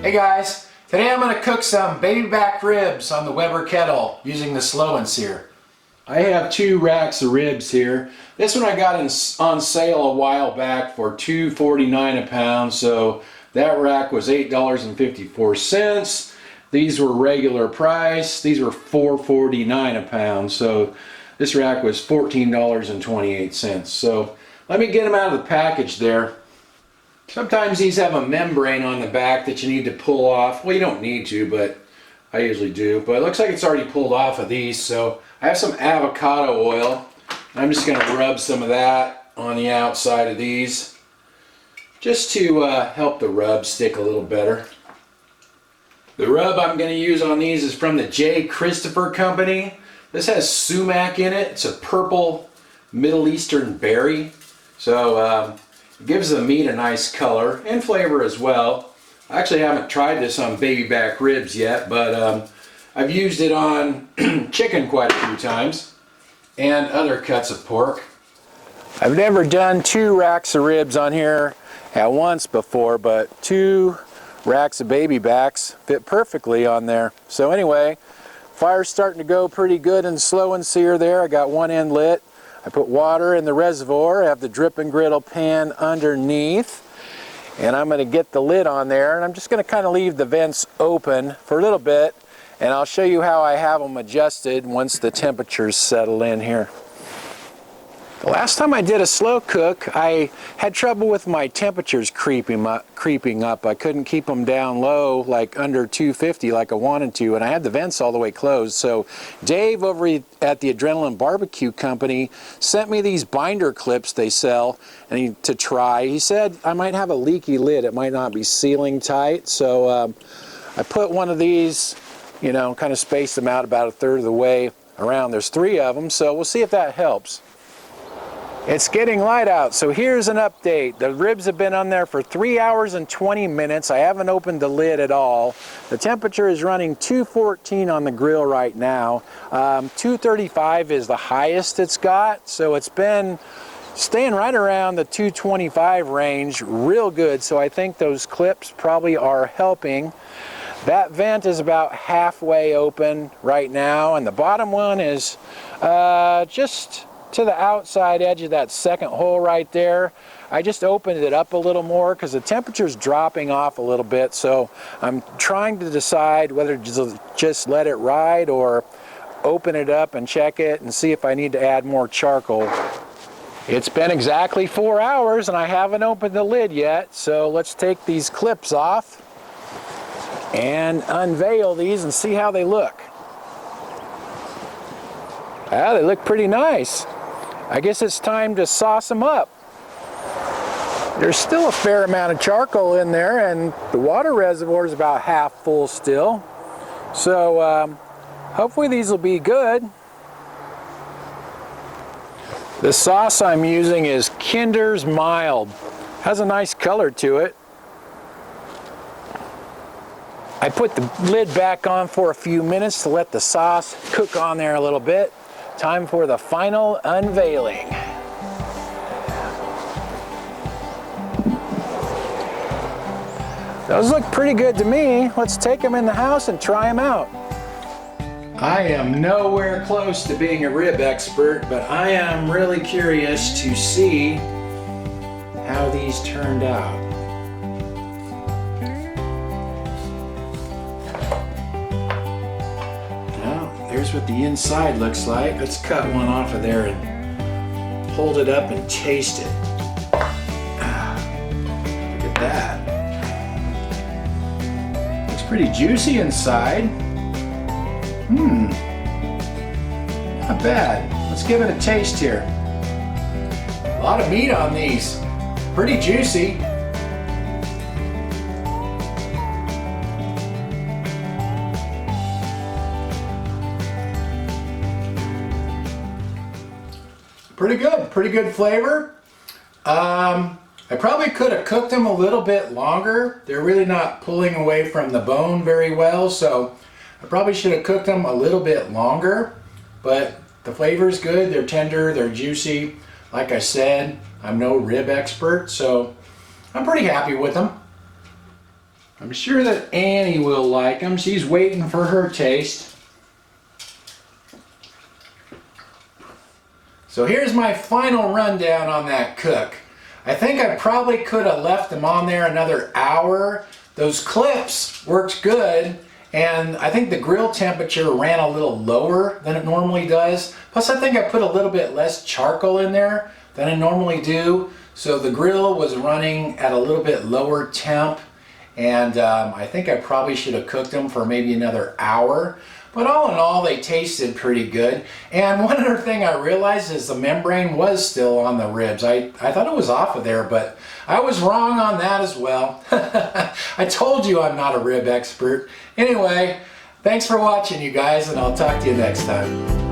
Hey guys, today I'm going to cook some baby back ribs on the Weber kettle using the slow and sear. I have 2 racks of ribs here. This one I got on sale a while back for $2.49 a pound, so that rack was $8.54. These were regular price. These were $4.49 a pound, so this rack was $14.28. So let me get them out of the package there. Sometimes these have a membrane on the back that you need to pull off. Well, you don't need to, but I usually do. But it looks like it's already pulled off of these. So I have some avocado oil. I'm just going to rub some of that on the outside of these just to help the rub stick a little better. The rub I'm going to use on these is from the J. Christopher Company. This has sumac in it. It's a purple Middle Eastern berry. So it gives the meat a nice color and flavor as well. I actually haven't tried this on baby back ribs yet, but I've used it on chicken quite a few times and other cuts of pork. I've never done 2 racks of ribs on here at once before, but 2 racks of baby backs fit perfectly on there. So anyway, fire's starting to go pretty good and slow and sear there. I got one end lit. I put water in the reservoir. I have the drip and griddle pan underneath, and I'm going to get the lid on there, and I'm just going to kind of leave the vents open for a little bit, and I'll show you how I have them adjusted once the temperatures settle in here. The last time I did a slow cook, I had trouble with my temperatures creeping up. I couldn't keep them down low, like under 250 like I wanted to, and I had the vents all the way closed. So Dave over at the Adrenaline Barbecue Company sent me these binder clips they sell to try. He said I might have a leaky lid. It might not be sealing tight. So I put one of these, you know, kind of spaced them out about 1/3 of the way around. There's 3 of them, so we'll see if that helps. It's getting light out, so here's an update. The ribs have been on there for 3 hours and 20 minutes. I haven't opened the lid at all. The temperature is running 214 on the grill right now. 235 is the highest it's got, so it's been staying right around the 225 range real good, so I think those clips probably are helping. That vent is about halfway open right now, and the bottom one is just to the outside edge of that second hole right there. I just opened it up a little more because the temperature's dropping off a little bit, so I'm trying to decide whether to just let it ride or open it up and check it and see if I need to add more charcoal. It's been exactly 4 hours and I haven't opened the lid yet, so let's take these clips off and unveil these and see how they look. Ah, they look pretty nice. I guess it's time to sauce them up. There's still a fair amount of charcoal in there, and the water reservoir is about half full still. So hopefully these will be good. The sauce I'm using is Kinder's Mild. Has a nice color to it. I put the lid back on for a few minutes to let the sauce cook on there a little bit. Time for the final unveiling. Those look pretty good to me. Let's take them in the house and try them out. I am nowhere close to being a rib expert, but I am really curious to see how these turned out. Here's what the inside looks like. Let's cut one off of there and hold it up and taste it. Look at that. Looks pretty juicy inside. Not bad. Let's give it a taste here. A lot of meat on these. Pretty juicy. Pretty good flavor. I probably could have cooked them a little bit longer. They're really not pulling away from the bone very well, so I probably should have cooked them a little bit longer, but the flavor is good. They're tender, they're juicy. Like I said, I'm no rib expert, so I'm pretty happy with them. I'm sure that Annie will like them. She's waiting for her taste. So here's my final rundown on that cook. I think I probably could have left them on there another hour. Those clips worked good, and I think the grill temperature ran a little lower than it normally does. Plus I think I put a little bit less charcoal in there than I normally do. So the grill was running at a little bit lower temp, and I think I probably should have cooked them for maybe another hour. But all in all, they tasted pretty good. And one other thing I realized is the membrane was still on the ribs. I thought it was off of there, but I was wrong on that as well. I told you I'm not a rib expert. Anyway, thanks for watching, you guys, and I'll talk to you next time.